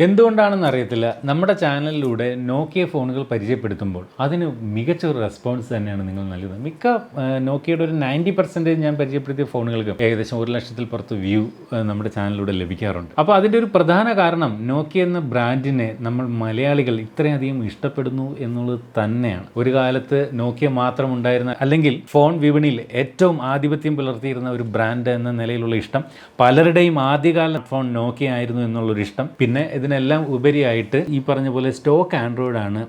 എന്തുകൊണ്ടാണെന്ന് അറിയത്തില്ല, നമ്മുടെ ചാനലിലൂടെ നോക്കിയ ഫോണുകൾ പരിചയപ്പെടുത്തുമ്പോൾ അതിന് മികച്ച ഒരു റെസ്പോൺസ് തന്നെയാണ് നിങ്ങൾ നൽകുന്നത്. മിക്ക നോക്കിയയുടെ ഒരു 90% ഞാൻ പരിചയപ്പെടുത്തിയ ഫോണുകൾക്ക് ഏകദേശം 1,00,000-ൽ പുറത്ത് വ്യൂ നമ്മുടെ ചാനലിലൂടെ ലഭിക്കാറുണ്ട്. അപ്പോൾ അതിൻ്റെ ഒരു പ്രധാന കാരണം നോക്കിയ എന്ന ബ്രാൻഡിനെ നമ്മൾ മലയാളികൾ ഇത്രയധികം ഇഷ്ടപ്പെടുന്നു എന്നുള്ളത് തന്നെയാണ്. ഒരു കാലത്ത് നോക്കിയ മാത്രം ഉണ്ടായിരുന്ന, അല്ലെങ്കിൽ ഫോൺ വിപണിയിൽ ഏറ്റവും ആധിപത്യം പുലർത്തിയിരുന്ന ഒരു ബ്രാൻഡ് എന്ന നിലയിലുള്ള ഇഷ്ടം, പലരുടെയും ആദ്യകാല ഫോൺ നോക്കിയ ആയിരുന്നു എന്നുള്ളൊരു ഇഷ്ടം, പിന്നെ ഇതിനെല്ലാം ഉപരിയായിട്ട് ഈ പറഞ്ഞ പോലെ സ്റ്റോക്ക് ആൻഡ്രോയിഡ് ആണ്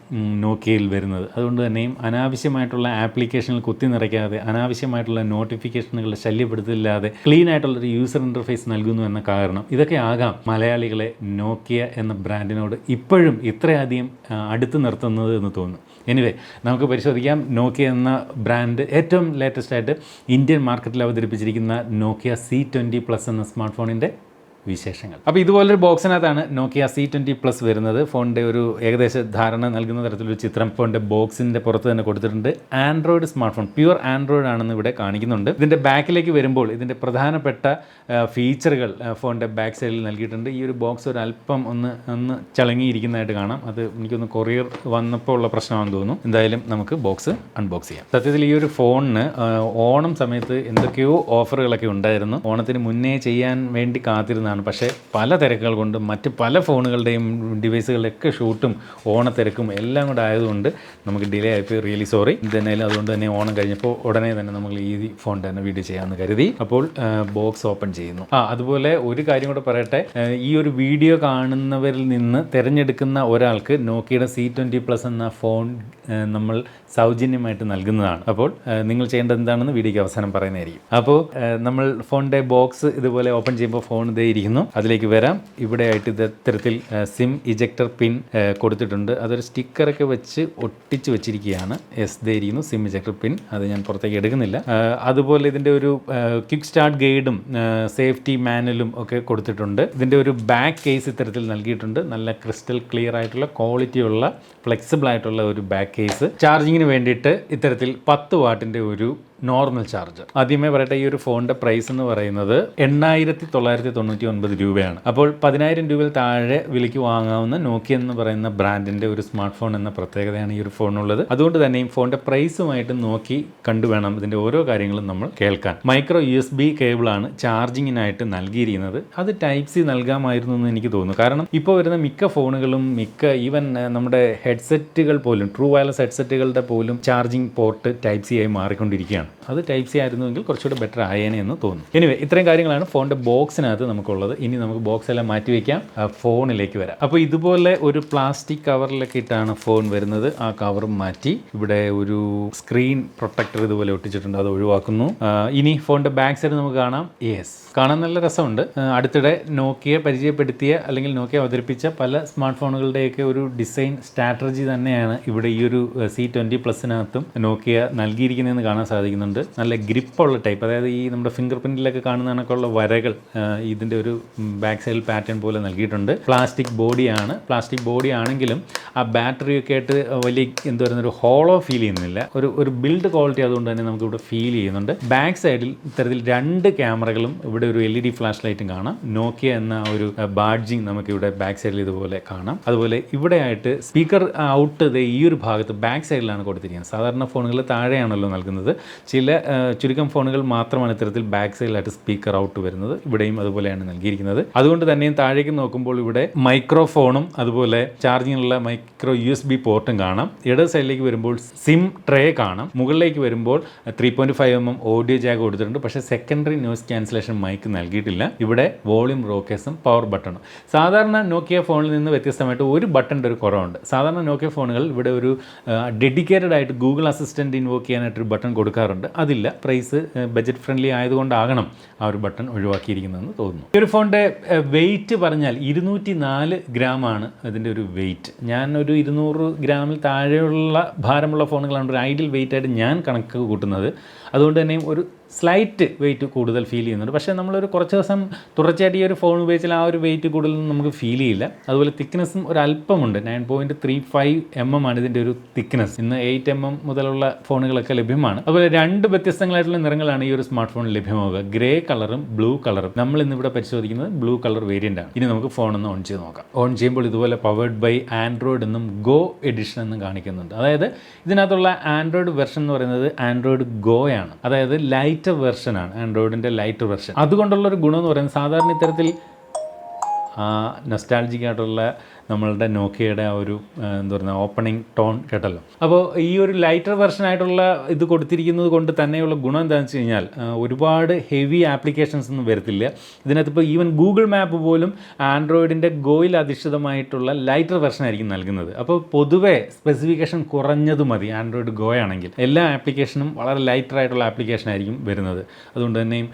നോക്കിയയിൽ വരുന്നത്. അതുകൊണ്ട് തന്നെയും അനാവശ്യമായിട്ടുള്ള ആപ്ലിക്കേഷനിൽ കുത്തി നിറയ്ക്കാതെ, അനാവശ്യമായിട്ടുള്ള നോട്ടിഫിക്കേഷനുകളെ ശല്യപ്പെടുത്തില്ലാതെ ക്ലീൻ ആയിട്ടുള്ളൊരു യൂസർ ഇൻ്റർഫേസ് നൽകുന്നു എന്ന കാരണം ഇതൊക്കെ ആകാം മലയാളികളെ നോക്കിയ എന്ന ബ്രാൻഡിനോട് ഇപ്പോഴും ഇത്രയധികം അടുത്ത് നിർത്തുന്നത് എന്ന് തോന്നുന്നു. എനിവേ, നമുക്ക് പരിശോധിക്കാം നോക്കിയ എന്ന ബ്രാൻഡ് ഏറ്റവും ലേറ്റസ്റ്റ് ആയിട്ട് ഇന്ത്യൻ മാർക്കറ്റിൽ അവതരിപ്പിച്ചിരിക്കുന്ന നോക്കിയ C20+ എന്ന സ്മാർട്ട് ഫോണിൻ്റെ വിശേഷങ്ങൾ. അപ്പോൾ ഇതുപോലൊരു ബോക്സിനകത്താണ് നോക്കിയ C20+ വരുന്നത്. ഫോണിൻ്റെ ഒരു ഏകദേശ ധാരണ നൽകുന്ന തരത്തിലൊരു ചിത്രം ഫോണിൻ്റെ ബോക്സിൻ്റെ പുറത്ത് തന്നെ കൊടുത്തിട്ടുണ്ട്. Android smart phone, pure Android ആണെന്ന് ഇവിടെ കാണിക്കുന്നുണ്ട്. ഇതിൻ്റെ ബാക്കിലേക്ക് വരുമ്പോൾ ഇതിൻ്റെ പ്രധാനപ്പെട്ട ഫീച്ചറുകൾ ഫോണിൻ്റെ ബാക്ക് സൈഡിൽ നൽകിയിട്ടുണ്ട്. ഈ ഒരു ബോക്സ് ഒരു അല്പം ഒന്ന് ചളങ്ങിയിരിക്കുന്നതായിട്ട് കാണാം. അത് എനിക്കൊന്ന് കൊറിയർ വന്നപ്പോൾ ഉള്ള പ്രശ്നമാണെന്ന് തോന്നുന്നു. എന്തായാലും നമുക്ക് ബോക്സ് അൺബോക്സ് ചെയ്യാം. സത്യത്തിൽ ഈ ഒരു ഫോണിന് ഓണം സമയത്ത് എന്തൊക്കെയോ ഓഫറുകളൊക്കെ ഉണ്ടായിരുന്നു. ഓണത്തിന് മുന്നേ ചെയ്യാൻ വേണ്ടി കാത്തിരുന്നതാണ്. പക്ഷേ പല തിരക്കുകൾ കൊണ്ട് മറ്റ് പല ഫോണുകളുടെയും ഡിവൈസുകളുടെയൊക്കെ ഷൂട്ടും ഓണത്തിരക്കും എല്ലാം കൂടെ ആയതുകൊണ്ട് നമുക്ക് ഡിലേ ആയിപ്പോയി. Really sorry. എന്തായാലും അതുകൊണ്ട് തന്നെ ഓണം കഴിഞ്ഞപ്പോൾ ഉടനെ തന്നെ നമ്മൾ ഈ ഫോൺ തന്നെ വീഡിയോ ചെയ്യാമെന്ന് കരുതി. അപ്പോൾ ബോക്സ് ഓപ്പൺ ചെയ്യുന്നു. അതുപോലെ ഒരു കാര്യം കൂടെ പറയട്ടെ, ഈ ഒരു വീഡിയോ കാണുന്നവരിൽ നിന്ന് തിരഞ്ഞെടുക്കുന്ന ഒരാൾക്ക് നോക്കിയുടെ C20+ എന്ന ഫോൺ നമ്മൾ സൗജന്യമായിട്ട് നൽകുന്നതാണ്. അപ്പോൾ നിങ്ങൾ ചെയ്യേണ്ടത് എന്താണെന്ന് വീഡിയോയ്ക്ക് അവസാനം പറയുന്നതായിരിക്കും. അപ്പോൾ നമ്മൾ ഫോണിൻ്റെ ബോക്സ് ഇതുപോലെ ഓപ്പൺ ചെയ്യുമ്പോൾ ഫോൺ ഇതേ ഇരിക്കുന്നു. അതിലേക്ക് വരാം. ഇവിടെ ആയിട്ട് ഇത്തരത്തിൽ സിം ഇജക്ടർ പിൻ കൊടുത്തിട്ടുണ്ട്. അതൊരു സ്റ്റിക്കറൊക്കെ വെച്ച് ഒട്ടിച്ച് വെച്ചിരിക്കുകയാണ്. ദേ ഇരിക്കുന്നു സിം ഇജക്ടർ പിൻ. അത് ഞാൻ പുറത്തേക്ക് എടുക്കുന്നില്ല. അതുപോലെ ഇതിൻ്റെ ഒരു ക്വിക്ക് സ്റ്റാർട്ട് ഗൈഡും സേഫ്റ്റി മാനുവലും ഒക്കെ കൊടുത്തിട്ടുണ്ട്. ഇതിൻ്റെ ഒരു ബാക്ക് കേസ് ഇത്തരത്തിൽ നൽകിയിട്ടുണ്ട്. നല്ല ക്രിസ്റ്റൽ ക്ലിയർ ആയിട്ടുള്ള ക്വാളിറ്റിയുള്ള ഫ്ലെക്സിബിൾ ആയിട്ടുള്ള ഒരു ബാക്ക് കേസ്. ചാർജിങ്ങിന് വേണ്ടിയിട്ട് ഇത്തരത്തിൽ 10 വാട്ടിൻ്റെ ഒരു നോർമൽ ചാർജർ. ആദ്യമേ പറയട്ടെ, ഈ ഒരു ഫോണിൻ്റെ പ്രൈസ് എന്ന് പറയുന്നത് 8,999 രൂപയാണ്. അപ്പോൾ 10,000 രൂപയിൽ താഴെ വിലയ്ക്ക് വാങ്ങാവുന്ന നോക്കിയ എന്ന് പറയുന്ന ബ്രാൻഡിൻ്റെ ഒരു സ്മാർട്ട് ഫോൺ എന്ന പ്രത്യേകതയാണ് ഈ ഒരു ഫോണുള്ളത്. അതുകൊണ്ട് തന്നെയും ഫോണിൻ്റെ പ്രൈസുമായിട്ട് നോക്കി കണ്ടുവേണം ഇതിൻ്റെ ഓരോ കാര്യങ്ങളും നമ്മൾ കേൾക്കാൻ. മൈക്രോ USB കേബിളാണ് ചാർജിങ്ങിനായിട്ട് നൽകിയിരിക്കുന്നത്. അത് Type C നൽകാമായിരുന്നു എന്ന് എനിക്ക് തോന്നുന്നു. കാരണം ഇപ്പോൾ വരുന്ന മിക്ക ഫോണുകളും ഈവൻ നമ്മുടെ ഹെഡ്സെറ്റുകൾ പോലും, ട്രൂ വയർലെസ് ഹെഡ്സെറ്റുകളുടെ പോലും ചാർജിങ് പോർട്ട് Type C ആയി മാറിക്കൊണ്ടിരിക്കുകയാണ്. അത് Type C ആയിരുന്നുവെങ്കിൽ കുറച്ചുകൂടെ ബെറ്റർ ആയേനെ എന്ന് തോന്നുന്നു. എനിവേ, ഇത്രയും കാര്യങ്ങളാണ് ഫോണിൻ്റെ ബോക്സിനകത്ത് നമുക്കുള്ളത്. ഇനി നമുക്ക് ബോക്സ് എല്ലാം മാറ്റി വയ്ക്കാം, ഫോണിലേക്ക് വരാം. അപ്പോൾ ഇതുപോലെ ഒരു പ്ലാസ്റ്റിക് കവറിലൊക്കെ ഇട്ടാണ് ഫോൺ വരുന്നത്. ആ കവർ മാറ്റി ഇവിടെ ഒരു സ്ക്രീൻ പ്രൊട്ടക്ടർ ഇതുപോലെ ഒട്ടിച്ചിട്ടുണ്ട്, അത് ഒഴിവാക്കുന്നു. ഇനി ഫോണിൻ്റെ ബാക്ക് സൈഡ് നമുക്ക് കാണാം. കാണാൻ നല്ല രസമുണ്ട്. അടുത്തിടെ നോക്കിയ പരിചയപ്പെടുത്തിയ അല്ലെങ്കിൽ നോക്കിയ അവതരിപ്പിച്ച പല സ്മാർട്ട് ഫോണുകളുടെയൊക്കെ ഒരു ഡിസൈൻ സ്ട്രാറ്റജി തന്നെയാണ് ഇവിടെ ഈ ഒരു C20+-നകത്തും നോക്കിയ നൽകിയിരിക്കുന്നതെന്ന് കാണാൻ സാധിക്കുന്നുണ്ട്. നല്ല ഗ്രിപ്പുള്ള ടൈപ്പ്, അതായത് ഈ നമ്മുടെ ഫിംഗർ പ്രിൻറ്റിലൊക്കെ കാണുന്ന കണക്കുള്ള വരകൾ ഇതിൻ്റെ ഒരു ബാക്ക് സൈഡിൽ പാറ്റേൺ പോലെ നൽകിയിട്ടുണ്ട്. പ്ലാസ്റ്റിക് ബോഡി ആണെങ്കിലും ആ ബാറ്ററിയൊക്കെ ആയിട്ട് വലിയ എന്ത് പറയുന്നൊരു ഹോളോ ഫീൽ ചെയ്യുന്നില്ല. ഒരു ബിൽഡ് ക്വാളിറ്റി അതുകൊണ്ട് തന്നെ നമുക്കിവിടെ ഫീൽ ചെയ്യുന്നുണ്ട്. ബാക്ക് സൈഡിൽ ഇത്തരത്തിൽ 2 ക്യാമറകളും ഇവിടെ ഒരു LED ഫ്ലാഷ് ലൈറ്റും കാണാം. നോക്കിയ എന്ന ഒരു ബാഡ്ജിങ് നമുക്കിവിടെ ബാക്ക് സൈഡിൽ ഇതുപോലെ കാണാം. അതുപോലെ ഇവിടെ ആയിട്ട് സ്പീക്കർ ഔട്ട് ഈ ഒരു ഭാഗത്ത് ബാക്ക് സൈഡിലാണ് കൊടുത്തിരിക്കുന്നത്. സാധാരണ ഫോണുകൾ താഴെയാണല്ലോ നൽകുന്നത്. ചില ചുരുക്കം ഫോണുകൾ മാത്രമാണ് ഇത്തരത്തിൽ ബാക്ക് സൈഡിലായിട്ട് സ്പീക്കർ ഔട്ട് വരുന്നത്. ഇവിടെയും അതുപോലെയാണ് നൽകിയിരിക്കുന്നത്. അതുകൊണ്ട് തന്നെയും താഴേക്ക് നോക്കുമ്പോൾ ഇവിടെ മൈക്രോഫോണും അതുപോലെ ചാർജിങ്ങിനുള്ള മൈക്രോ USB പോർട്ടും കാണാം. ഇടത് സൈഡിലേക്ക് വരുമ്പോൾ സിം ട്രേ കാണാം. മുകളിലേക്ക് വരുമ്പോൾ 3.5mm ഓഡിയോ ജാക്ക് കൊടുത്തിട്ടുണ്ട്. പക്ഷേ സെക്കൻഡറി നോയ്സ് ക്യാൻസലേഷൻ മൈക്ക് നൽകിയിട്ടില്ല. ഇവിടെ വോളിയം റോക്കേഴ്സും പവർ ബട്ടണും. സാധാരണ നോക്കിയ ഫോണിൽ നിന്ന് വ്യത്യസ്തമായിട്ട് ഒരു ബട്ടൻ്റെ ഒരു കുറവുണ്ട്. സാധാരണ നോക്കിയ ഫോണുകൾ ഇവിടെ ഒരു ഡെഡിക്കേറ്റഡ് ആയിട്ട് ഗൂഗിൾ അസിസ്റ്റൻറ്റ് ഇൻവോക്ക് ചെയ്യാനായിട്ടൊരു ബട്ടൺ കൊടുക്കാറുണ്ട്. അതില്ല. പ്രൈസ് ബജറ്റ് ഫ്രണ്ട്ലി ആയതുകൊണ്ടാകണം ആ ഒരു ബട്ടൺ ഒഴിവാക്കിയിരിക്കുന്നതെന്ന് തോന്നുന്നു. ഈ ഒരു ഫോണിൻ്റെ വെയിറ്റ് പറഞ്ഞാൽ 204 ഗ്രാമാണ് ഇതിൻ്റെ ഒരു വെയിറ്റ്. ഞാൻ ഒരു 200 ഗ്രാമിൽ താഴെയുള്ള ഭാരമുള്ള ഫോണുകളാണ് ഒരു ഐഡിയൽ വെയിറ്റ് ആയിട്ട് ഞാൻ കണക്ക് കൂട്ടുന്നത്. അതുകൊണ്ട് തന്നെയും ഒരു സ്ലൈറ്റ് വെയിറ്റ് കൂടുതൽ ഫീൽ ചെയ്യുന്നുണ്ട്. പക്ഷേ നമ്മളൊരു കുറച്ച് ദിവസം തുടർച്ചയായിട്ട് ഈ ഒരു ഫോൺ ഉപയോഗിച്ചാൽ ആ ഒരു വെയിറ്റ് കൂടുതലൊന്നും നമുക്ക് ഫീൽ ചെയ്യില്ല. അതുപോലെ തിക്നെസ്സും ഒരു അല്പമുണ്ട്. 9.35 ആണ് ഇതിൻ്റെ ഒരു തിക്നെസ്. ഇന്ന് 8 മുതലുള്ള ഫോണുകളൊക്കെ ലഭ്യമാണ്. അതുപോലെ 2 വ്യത്യസ്തങ്ങളായിട്ടുള്ള നിറങ്ങളാണ് ഈ ഒരു സ്മാർട്ട് ഫോണിൽ ലഭ്യമാവുക, ഗ്രേ കളറും ബ്ലൂ കളറും. നമ്മൾ ഇന്നിവിടെ പരിശോധിക്കുന്നത് ബ്ലൂ കളർ വേരിയൻ്റ് ആണ്. ഇനി നമുക്ക് ഫോണൊന്ന് ഓൺ ചെയ്ത് നോക്കാം. ഓൺ ചെയ്യുമ്പോൾ ഇതുപോലെ പവേർഡ് ബൈ ആൻഡ്രോയിഡ് എന്നും ഗോ എഡിഷൻ എന്നും കാണിക്കുന്നുണ്ട്. അതായത് ഇതിനകത്തുള്ള ആൻഡ്രോയിഡ് വെർഷൻ എന്ന് പറയുന്നത് ആൻഡ്രോയിഡ് ഗോ ആണ്. അതായത് ലൈറ്റർ വെർഷനാണ്, ആൻഡ്രോയിഡിൻ്റെ ലൈറ്റർ വെർഷൻ. അതുകൊണ്ടുള്ളൊരു ഗുണം എന്ന് പറയുന്നത് സാധാരണ ഇത്തരത്തിൽ നൊസ്റ്റാൾജിക് ആയിട്ടുള്ള നമ്മളുടെ നോക്കിയയുടെ ആ ഒരു എന്താ പറയുക ഓപ്പണിംഗ് ടോൺ കേട്ടല്ലോ. അപ്പോൾ ഈ ഒരു ലൈറ്റർ വെർഷനായിട്ടുള്ള ഇത് കൊടുത്തിരിക്കുന്നത് കൊണ്ട് തന്നെയുള്ള ഗുണം എന്താണെന്ന് വെച്ച് കഴിഞ്ഞാൽ ഒരുപാട് ഹെവി ആപ്ലിക്കേഷൻസ് ഒന്നും വരത്തില്ല. ഇതിനകത്ത് ഇപ്പോൾ ഈവൻ ഗൂഗിൾ മാപ്പ് പോലും ആൻഡ്രോയിഡിൻ്റെ ഗോയിൽ അധിഷ്ഠിതമായിട്ടുള്ള ലൈറ്റർ വെർഷനായിരിക്കും നൽകുന്നത്. അപ്പോൾ പൊതുവേ സ്പെസിഫിക്കേഷൻ കുറഞ്ഞത് മതി ആൻഡ്രോയിഡ് ഗോ ആണെങ്കിൽ. എല്ലാ ആപ്ലിക്കേഷനും വളരെ ലൈറ്ററായിട്ടുള്ള ആപ്ലിക്കേഷൻ ആയിരിക്കും വരുന്നത്. അതുകൊണ്ട് തന്നെയും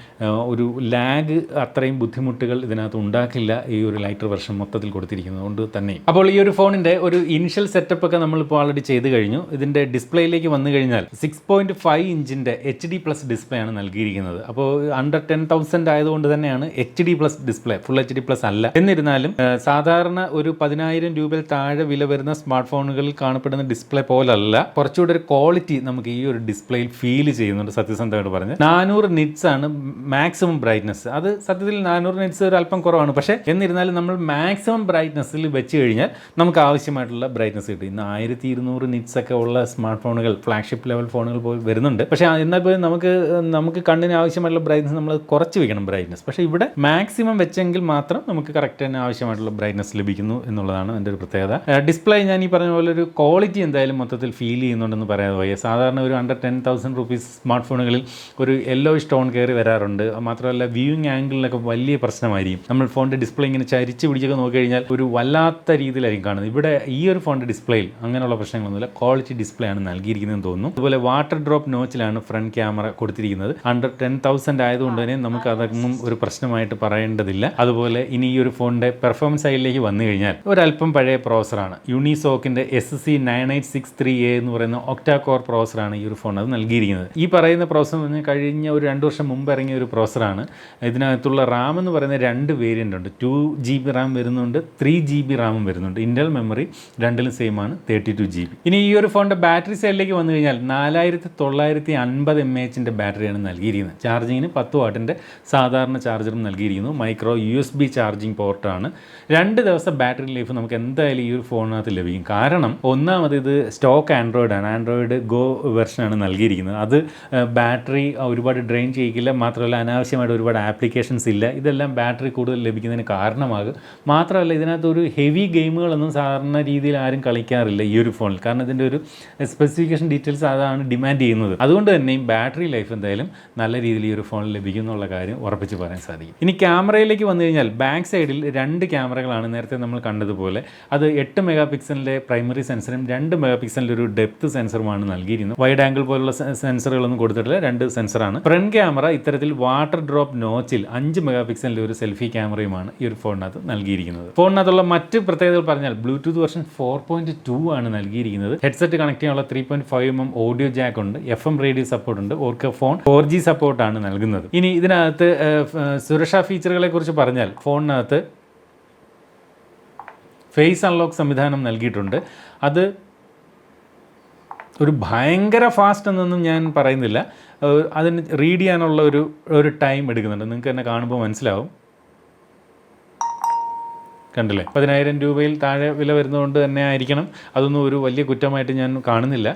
ഒരു ലാഗ് അത്രയും ബുദ്ധിമുട്ടുകൾ ഇതിനകത്ത് ഉണ്ടാക്കില്ല ഈ ഒരു ലൈറ്റർ വെർഷൻ മൊത്തത്തിൽ കൊടുത്തിരിക്കുന്നത് കൊണ്ട് തന്നെ. അപ്പോൾ ഈ ഒരു ഫോണിൻ്റെ ഒരു ഇനിഷ്യൽ സെറ്റപ്പ് ഒക്കെ നമ്മളിപ്പോൾ ഓൾറെഡി ചെയ്ത് കഴിഞ്ഞു. ഇതിൻ്റെ ഡിസ്പ്ലേയിലേക്ക് വന്നു കഴിഞ്ഞാൽ 6.5 ഇഞ്ചിൻ്റെ HD+ ഡിസ്പ്ലേ ആണ് നൽകിയിരിക്കുന്നത്. അപ്പോൾ അണ്ടർ 10,000 ആയതുകൊണ്ട് തന്നെയാണ് HD+ ഡിസ്പ്ലേ, ഫുൾ HD+ അല്ല. എന്നിരുന്നാലും സാധാരണ ഒരു 10,000 രൂപയിൽ താഴെ വില വരുന്ന സ്മാർട്ട് ഫോണുകളിൽ കാണപ്പെടുന്ന ഡിസ്പ്ലേ പോലല്ല, കുറച്ചുകൂടെ ഒരു ക്വാളിറ്റി നമുക്ക് ഈ ഒരു ഡിസ്പ്ലേയിൽ ഫീൽ ചെയ്യുന്നുണ്ട്. സത്യസന്ധമായിട്ട് പറഞ്ഞ് 400 നിറ്റ്സ് ആണ് മാക്സിമം ബ്രൈറ്റ്നസ്. അത് സത്യത്തിൽ 400 നിറ്റ്സ് ഒരു അല്പം കുറവാണ്. പക്ഷേ എന്നിരുന്നാലും നമ്മൾ മാക്സിമം ബ്രൈറ്റ്നസ്സിൽ വെച്ച് കഴിഞ്ഞാൽ നമുക്ക് ആവശ്യമായിട്ടുള്ള ബ്രൈറ്റ്നസ് കിട്ടും. ഇന്ന് 1200 നിറ്റ്സ് ഒക്കെ ഉള്ള സ്മാർട്ട് ഫോണുകൾ, ഫ്ലാഗ്ഷിപ്പ് ലെവൽ ഫോണുകൾ പോയി വരുന്നുണ്ട്. പക്ഷേ എന്നാൽ പോലും നമുക്ക് കണ്ണിന് ആവശ്യമായിട്ടുള്ള ബ്രൈറ്റ്നസ് നമ്മൾ കുറച്ച് വെക്കണം ബ്രൈറ്റ്നസ്. പക്ഷേ ഇവിടെ മാക്സിമം വെച്ചെങ്കിൽ മാത്രം നമുക്ക് കറക്റ്റ് തന്നെ ആവശ്യമായിട്ടുള്ള ബ്രൈറ്റ്നസ് ലഭിക്കുന്നു എന്നുള്ളതാണ് എൻ്റെ ഒരു പ്രത്യേകത. ഡിസ്പ്ലേ ഞാൻ ഈ പറഞ്ഞ പോലെ ഒരു ക്വാളിറ്റി എന്തായാലും മൊത്തത്തിൽ ഫീൽ ചെയ്യുന്നുണ്ടെന്ന് പറയാതെ വയ്യ. സാധാരണ ഒരു അണ്ടർ 10,000 റുപ്പീസ് സ്മാർട്ട് ഫോണുകളിൽ ഒരു യെല്ലോ സ്റ്റോൺ കയറി വരാറുണ്ട്. മാത്രമല്ല വ്യൂയിങ് ആംഗിളിലൊക്കെ വലിയ പ്രശ്നമായിരിക്കും. നമ്മൾ ഫോണിൻ്റെ ഡിസ്പ്ലേ ഇങ്ങനെ ചരിച്ച് പിടിച്ചൊക്കെ നോക്കിക്കഴിഞ്ഞാൽ ഒരു വല്ലാത്ത രീതിയിലായിരിക്കും കാണുന്നത്. ഇവിടെ ഈ ഒരു ഫോണിൻ്റെ ഡിസ്പ്ലേയിൽ അങ്ങനെയുള്ള പ്രശ്നങ്ങളൊന്നുമില്ല, ക്വാളിറ്റി ഡിസ്പ്ലേ ആണ് നൽകിയിരിക്കുന്നതെന്ന് തോന്നുന്നു. അതുപോലെ വാട്ടർ ഡ്രോപ്പ് നോച്ചിലാണ് ഫ്രണ്ട് ക്യാമറ കൊടുത്തിരിക്കുന്നത്. അണ്ടർ 10,000 ആയതുകൊണ്ട് തന്നെ നമുക്ക് അതൊന്നും ഒരു പ്രശ്നമായിട്ട് പറയേണ്ടതില്ല. അതുപോലെ ഇനി ഈ ഒരു ഫോണിൻ്റെ പെർഫോമൻസ് സൈഡിലേക്ക് വന്നു കഴിഞ്ഞാൽ ഒരല്പം പഴയ പ്രോസറാണ്, യൂണിസോക്കിൻ്റെ SC9863A എന്ന് പറയുന്ന ഒക്ടാ കോർ പ്രോസറാണ് ഈ ഒരു ഫോൺ അത് നൽകിയിരിക്കുന്നത്. ഈ പറയുന്ന പ്രോസർ എന്ന് പറഞ്ഞാൽ കഴിഞ്ഞ ഒരു 2 വർഷം മുമ്പ് ഇറങ്ങിയ ഒരു പ്രോസറാണ്. ഇതിനകത്തുള്ള റാം എന്ന് പറയുന്ന 2 വേരിയൻ്റ് ഉണ്ട്. 2GB റാം വരുന്നുണ്ട്, 3GB റാമും വരുന്നുണ്ട്. ഇന്റൽ മെമ്മറി രണ്ടിലും സെയിം ആണ്, 32GB. ഇനി ഈ ഒരു ഫോണിൻ്റെ ബാറ്ററി സൈഡിലേക്ക് വന്നു കഴിഞ്ഞാൽ 4950 mAh ബാറ്ററിയാണ് നൽകിയിരിക്കുന്നത്. ചാർജിങ്ങിന് 10 വാട്ടിൻ്റെ സാധാരണ ചാർജറും നൽകിയിരിക്കുന്നു. Micro USB charging പോർട്ടാണ്. 2 ദിവസം ബാറ്ററി ലൈഫ് നമുക്ക് എന്തായാലും ഈ ഒരു ഫോണിനകത്ത് ലഭിക്കും. കാരണം ഒന്നാമത് ഇത് സ്റ്റോക്ക് ആൻഡ്രോയിഡാണ്, ആൻഡ്രോയിഡ് ഗോ വെർഷനാണ് നൽകിയിരിക്കുന്നത്. അത് ബാറ്ററി ഒരുപാട് ഡ്രെയിൻ ചെയ്യിക്കില്ല. മാത്രമല്ല അനാവശ്യമായിട്ട് ഒരുപാട് ആപ്ലിക്കേഷൻസ് ഇല്ല. ഇതെല്ലാം ബാറ്ററി കൂടുതൽ ലഭിക്കുന്നതിന് കാരണമാകും. മാത്രമല്ല ഇതിനകത്ത് ഒരു ഹെവി ഗെയിമുകളൊന്നും സാധാരണ രീതിയിൽ ആരും കളിക്കാറില്ല ഈ ഒരു ഫോണിൽ. കാരണം ഇതിൻ്റെ ഒരു സ്പെസിഫിക്കേഷൻ ഡീറ്റെയിൽസ് അതാണ് ഡിമാൻഡ് ചെയ്യുന്നത്. അതുകൊണ്ട് തന്നെയും ബാറ്ററി ലൈഫ് എന്തായാലും നല്ല രീതിയിൽ ഈ ഒരു ഫോണിൽ ലഭിക്കും എന്നുള്ള കാര്യം ഉറപ്പിച്ച് പറയാൻ സാധിക്കും. ഇനി ക്യാമറയിലേക്ക് വന്നു കഴിഞ്ഞാൽ ബാക്ക് സൈഡിൽ 2 ക്യാമറകളാണ് നേരത്തെ നമ്മൾ കണ്ടതുപോലെ. അത് 8 മെഗാ പിക്സലിൻ്റെ പ്രൈമറി സെൻസറും 2 മെഗാ പിക്സലിൻ്റെ ഒരു ഡെപ്ത് സെൻസറുമാണ് നൽകിയിരിക്കുന്നത്. വൈഡ് ആംഗിൾ പോലുള്ള സെൻസറുകളൊന്നും കൊടുത്തിട്ടില്ല, 2 സെൻസറാണ്. ഫ്രണ്ട് ക്യാമറ ഇത്തരത്തിൽ വാട്ടർ ഡ്രോപ്പ് നോച്ചിൽ 5 മെഗാ പിക്സലിൻ്റെ ഒരു സെൽഫി ക്യാമറയുമാണ് ഈ ഒരു ഫോണിനകത്ത് നൽകിയിരിക്കുന്നത്. ഫോണിനകത്തുള്ള മറ്റ് പ്രത്യേകതകൾ പറഞ്ഞാൽ ബ്ലൂടൂത്ത് വെർഷൻ 4.2 ആണ് നൽകിയിരിക്കുന്നത്. ഹെഡ്സെറ്റ് കണക്ട് ചെയ്യാനുള്ള 3.5mm ഓഡിയോ ജാക്ക് ഉണ്ട്, FM റേഡിയോ സപ്പോർട്ട് ഉണ്ട്, ഓർക്ക ഫോൺ 4G സപ്പോർട്ടാണ് നൽകുന്നത്. ഇനി ഇതിനകത്ത് സുരക്ഷാ ഫീച്ചറുകളെ കുറിച്ച് പറഞ്ഞാൽ ഫോണിനകത്ത് ഫേസ് അൺലോക്ക് സംവിധാനം നൽകിയിട്ടുണ്ട്. അത് ഒരു ഭയങ്കര ഫാസ്റ്റ് എന്നൊന്നും ഞാൻ പറയുന്നില്ല. അതിന് റീഡ് ചെയ്യാനുള്ള ഒരു ടൈം എടുക്കുന്നുണ്ട്. നിങ്ങൾക്ക് തന്നെ കാണുമ്പോൾ മനസ്സിലാവും. കണ്ടില്ലേ, 10,000 രൂപയിൽ താഴെ വില വരുന്നതുകൊണ്ട് തന്നെ ആയിരിക്കണം. അതൊന്നും ഒരു വലിയ കുറ്റമായിട്ട് ഞാൻ കാണുന്നില്ല.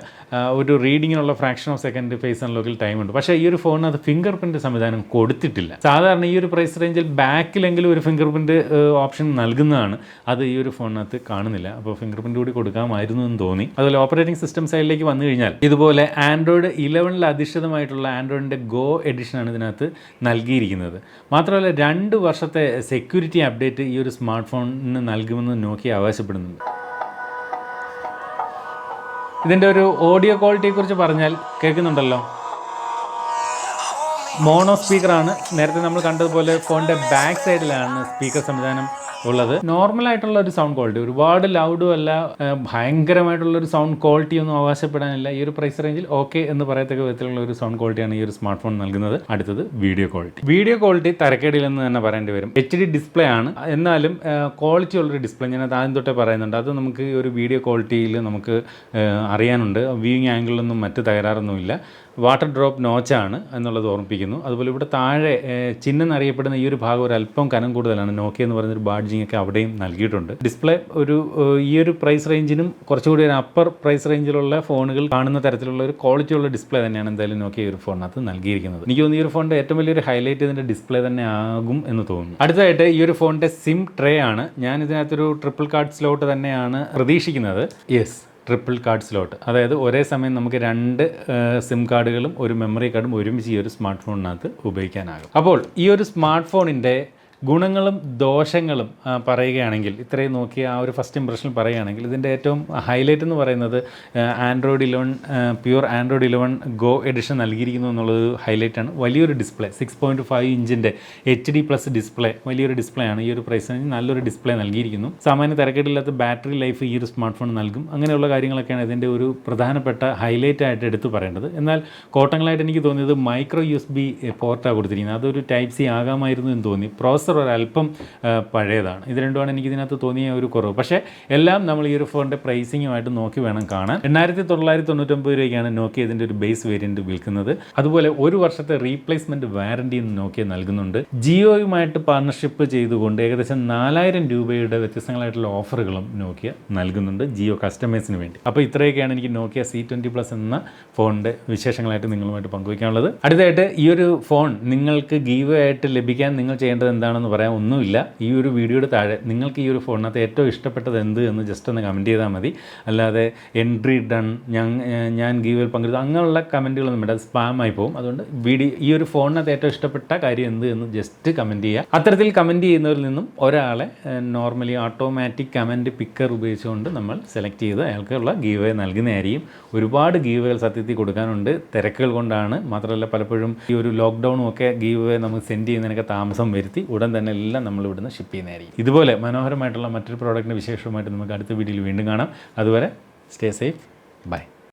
ഒരു റീഡിങ്ങിനുള്ള ഫ്രാക്ഷൻ ഓഫ് സെക്കൻഡ് ഫേസ് അൺലോക്കിൽ ടൈമുണ്ട്. പക്ഷേ ഈ ഒരു ഫോണിനകത്ത് ഫിംഗർ പ്രിൻറ്റ് സംവിധാനം കൊടുത്തിട്ടില്ല. സാധാരണ ഈ ഒരു പ്രൈസ് റേഞ്ചിൽ ബാക്കിലെങ്കിലും ഒരു ഫിംഗർ പ്രിൻറ്റ് ഓപ്ഷൻ നൽകുന്നതാണ്. അത് ഈ ഒരു ഫോണിനകത്ത് കാണുന്നില്ല. അപ്പോൾ ഫിംഗർ പ്രിൻറ്റ് കൂടി കൊടുക്കാമായിരുന്നു എന്ന് തോന്നി. അതുപോലെ ഓപ്പറേറ്റിംഗ് സിസ്റ്റം സൈഡിലേക്ക് വന്നു കഴിഞ്ഞാൽ ഇതുപോലെ ആൻഡ്രോയിഡ് 11 അധിഷ്ഠിതമായിട്ടുള്ള ആൻഡ്രോയിഡിൻ്റെ ഗോ എഡിഷനാണ് ഇതിനകത്ത് നൽകിയിരിക്കുന്നത്. മാത്രമല്ല 2 വർഷത്തെ സെക്യൂരിറ്റി അപ്ഡേറ്റ് ഈ ഒരു സ്മാർട്ട് ഫോൺ നൽകുമെന്ന് നോക്കിയ അവകാശപ്പെടുന്നുണ്ട്. ഇതിൻ്റെ ഒരു ഓഡിയോ ക്വാളിറ്റിയെ കുറിച്ച് പറഞ്ഞാൽ കേൾക്കുന്നുണ്ടല്ലോ, മോണോ സ്പീക്കറാണ്. നേരത്തെ നമ്മൾ കണ്ടതുപോലെ ഫോണിൻ്റെ ബാക്ക് സൈഡിലാണ് സ്പീക്കർ സംവിധാനം ഉള്ളത്. നോർമലായിട്ടുള്ള ഒരു സൗണ്ട് ക്വാളിറ്റി, ഒരുപാട് ലൗഡും അല്ല, ഭയങ്കരമായിട്ടുള്ളൊരു സൗണ്ട് ക്വാളിറ്റി ഒന്നും അവകാശപ്പെടാനില്ല. ഈ ഒരു പ്രൈസ് റേഞ്ചിൽ ഓക്കെ എന്ന് പറയത്തക്ക വിധത്തിലുള്ള ഒരു സൗണ്ട് ക്വാളിറ്റിയാണ് ഈ ഒരു സ്മാർട്ട് ഫോൺ നൽകുന്നത്. അടുത്തത് വീഡിയോ ക്വാളിറ്റി. വീഡിയോ ക്വാളിറ്റി തരക്കേടില്ലെന്ന് തന്നെ പറയേണ്ടി വരും. HD ഡിസ്പ്ലേ ആണ്, എന്നാലും ക്വാളിറ്റി ഉള്ളൊരു ഡിസ്പ്ലേ. ഞാൻ ആദ്യം തൊട്ടേ പറയുന്നുണ്ട്, അത് നമുക്ക് ഈ ഒരു വീഡിയോ ക്വാളിറ്റിയിൽ നമുക്ക് അറിയാനുണ്ട്. വ്യൂയിങ് ആംഗിളിലൊന്നും മറ്റ് തകരാറൊന്നുമില്ല. വാട്ടർ ഡ്രോപ്പ് നോച്ചാണ് എന്നുള്ളത് ഓർമ്മിപ്പിക്കുന്നു. അതുപോലെ ഇവിടെ താഴെ ചിഹ്നം എന്നറിയപ്പെടുന്ന ഈ ഒരു ഭാഗം ഒരു അല്പം കനം കൂടുതലാണ്. നോക്കിയ എന്ന് പറയുന്നൊരു ബാഡ്ജിങ് ഒക്കെ അവിടെയും നൽകിയിട്ടുണ്ട്. ഡിസ്പ്ലേ ഈ ഒരു പ്രൈസ് റേഞ്ചിനും കുറച്ചുകൂടി ഒരു അപ്പർ പ്രൈസ് റേഞ്ചിലുള്ള ഫോണുകൾ കാണുന്ന തരത്തിലുള്ള ഒരു ക്വാളിറ്റി ഉള്ള ഡിസ്പ്ലേ തന്നെയാണ് എന്തായാലും നോക്കിയ ഈ ഒരു ഫോണിനകത്ത് നൽകിയിരിക്കുന്നത്. എനിക്ക് തോന്നുന്നു ഈ ഒരു ഫോണിൻ്റെ ഏറ്റവും വലിയൊരു ഹൈലൈറ്റ് ഇതിൻ്റെ ഡിസ്പ്ലേ തന്നെ ആകും എന്ന് തോന്നുന്നു. അടുത്തതായിട്ട് ഈ ഒരു ഫോണിൻ്റെ സിം ട്രേ ആണ്. ഞാൻ ഇതിനകത്തൊരു ട്രിപ്പിൾ കാർഡ് സ്ലോട്ട് തന്നെയാണ് പ്രതീക്ഷിക്കുന്നത്. ട്രിപ്പിൾ കാർഡ് സ്ലോട്ട്, അതായത് ഒരേ സമയം നമുക്ക് 2 സിം കാർഡുകളും ഒരു മെമ്മറി കാർഡും ഒരുമിച്ച് ഈ ഒരു സ്മാർട്ട് ഫോണിനകത്ത് ഉപയോഗിക്കാനാകും. അപ്പോൾ ഈ ഒരു സ്മാർട്ട് ഫോണിൻ്റെ ഗുണങ്ങളും ദോഷങ്ങളും പറയുകയാണെങ്കിൽ, ഇത്രയും നോക്കിയ ആ ഒരു ഫസ്റ്റ് ഇംപ്രഷൻ പറയുകയാണെങ്കിൽ, ഇതിൻ്റെ ഏറ്റവും ഹൈലൈറ്റ് എന്ന് പറയുന്നത് Android 11 pure Android 11 go edition നൽകിയിരിക്കുന്നു എന്നുള്ളത് ഹൈലൈറ്റാണ്. വലിയൊരു ഡിസ്പ്ലേ, 6.5 ഇഞ്ചിൻ്റെ HD+ ഡിസ്പ്ലേ, വലിയൊരു ഡിസ്പ്ലേ ആണ്. ഈ ഒരു പ്രൈസിന് നല്ലൊരു ഡിസ്പ്ലേ നൽകിയിരിക്കുന്നു. സാമാന്യ തിരക്കേടില്ലാത്ത ബാറ്ററി ലൈഫ് ഈ ഒരു സ്മാർട്ട് ഫോൺ നൽകും. അങ്ങനെയുള്ള കാര്യങ്ങളൊക്കെയാണ് ഇതിൻ്റെ ഒരു പ്രധാനപ്പെട്ട ഹൈലൈറ്റ് ആയിട്ട് എടുത്തു പറയേണ്ടത്. എന്നാൽ കോട്ടങ്ങളായിട്ട് എനിക്ക് തോന്നിയത് മൈക്രോ USB പോർട്ടാണ് കൊടുത്തിരിക്കുന്നത്. അതൊരു Type C ആകാമായിരുന്നു എന്ന് തോന്നി. ഒരല്പം പഴയതാണ്. ഇത് രണ്ടുമാണ് എനിക്ക് ഇതിനകത്ത് തോന്നിയ ഒരു കുറവ്. പക്ഷേ എല്ലാം നമ്മൾ ഈ ഒരു ഫോണിൻ്റെ പ്രൈസിങ്ങുമായിട്ട് നോക്കി വേണം കാണാൻ. 8,999 രൂപയ്ക്കാണ് നോക്കിയ ഇതിൻ്റെ ഒരു ബേസ് വേരിയൻറ്റ് വിൽക്കുന്നത്. അതുപോലെ 1 വർഷത്തെ റീപ്ലേസ്മെൻറ്റ് വാറൻറ്റി നോക്കിയ നൽകുന്നുണ്ട്. ജിയോയുമായിട്ട് പാർട്ണർഷിപ്പ് ചെയ്തുകൊണ്ട് ഏകദേശം 4,000 രൂപയുടെ വ്യത്യസ്തങ്ങളായിട്ടുള്ള ഓഫറുകളും നോക്കിയ നൽകുന്നുണ്ട് ജിയോ കസ്റ്റമേഴ്സിന് വേണ്ടി. അപ്പോൾ ഇത്രയൊക്കെയാണ് എനിക്ക് നോക്കിയ C20+ എന്ന ഫോണിൻ്റെ വിശേഷങ്ങളായിട്ട് നിങ്ങളുമായിട്ട് പങ്കുവയ്ക്കാനുള്ളത്. അടുത്തായിട്ട് ഈ ഒരു ഫോൺ നിങ്ങൾക്ക് ഗീവ് ആയിട്ട് ലഭിക്കാൻ നിങ്ങൾ ചെയ്യേണ്ടത് എന്താണെന്ന് പറയാൻ ഒന്നുമില്ല. ഈ ഒരു വീഡിയോയുടെ താഴെ നിങ്ങൾക്ക് ഈ ഒരു ഫോണിനകത്ത് ഏറ്റവും ഇഷ്ടപ്പെട്ടത് എന്ത് എന്ന് ജസ്റ്റ് ഒന്ന് കമൻറ്റ് ചെയ്താൽ മതി. അല്ലാതെ എൻട്രി ഡൺ, ഞാൻ ഗീവിൽ പങ്കെടുത്തു, അങ്ങനെയുള്ള കമൻറ്റുകളൊന്നും വേണ്ട, അത് സ്പാമായി പോകും. അതുകൊണ്ട് ഈ ഒരു ഫോണിനകത്ത് ഏറ്റവും ഇഷ്ടപ്പെട്ട കാര്യം എന്ത് എന്ന് ജസ്റ്റ് കമൻറ്റ് ചെയ്യുക. അത്തരത്തിൽ കമൻറ്റ് ചെയ്യുന്നവരിൽ നിന്നും ഒരാളെ നോർമലി ഓട്ടോമാറ്റിക് കമൻറ്റ് പിക്കർ ഉപയോഗിച്ചുകൊണ്ട് നമ്മൾ സെലക്ട് ചെയ്ത് അയാൾക്കുള്ള ഗീവ് നൽകുന്നതായിരിക്കും. ഒരുപാട് ഗീവുകൾ സത്യത്തിൽ കൊടുക്കാനുണ്ട്, തിരക്കുകൾ കൊണ്ടാണ്. മാത്രമല്ല പലപ്പോഴും ഈ ഒരു ലോക്ക്ഡൗണും ഒക്കെ ഗീവ് നമുക്ക് സെൻഡ് ചെയ്യുന്നതിനൊക്കെ താമസം വരുത്തി ഉടൻ തന്നെ എല്ലാം നമ്മൾ ഇവിടുന്ന് ഷിപ്പ് ചെയ്യുന്നതായിരിക്കും. ഇതുപോലെ മനോഹരമായിട്ടുള്ള മറ്റൊരു പ്രോഡക്റ്റിൻ്റെ വിശേഷവുമായിട്ട് നമുക്ക് അടുത്ത വീഡിയോയിൽ വീണ്ടും കാണാം. അതുവരെ സ്റ്റേ സേഫ്, ബൈ.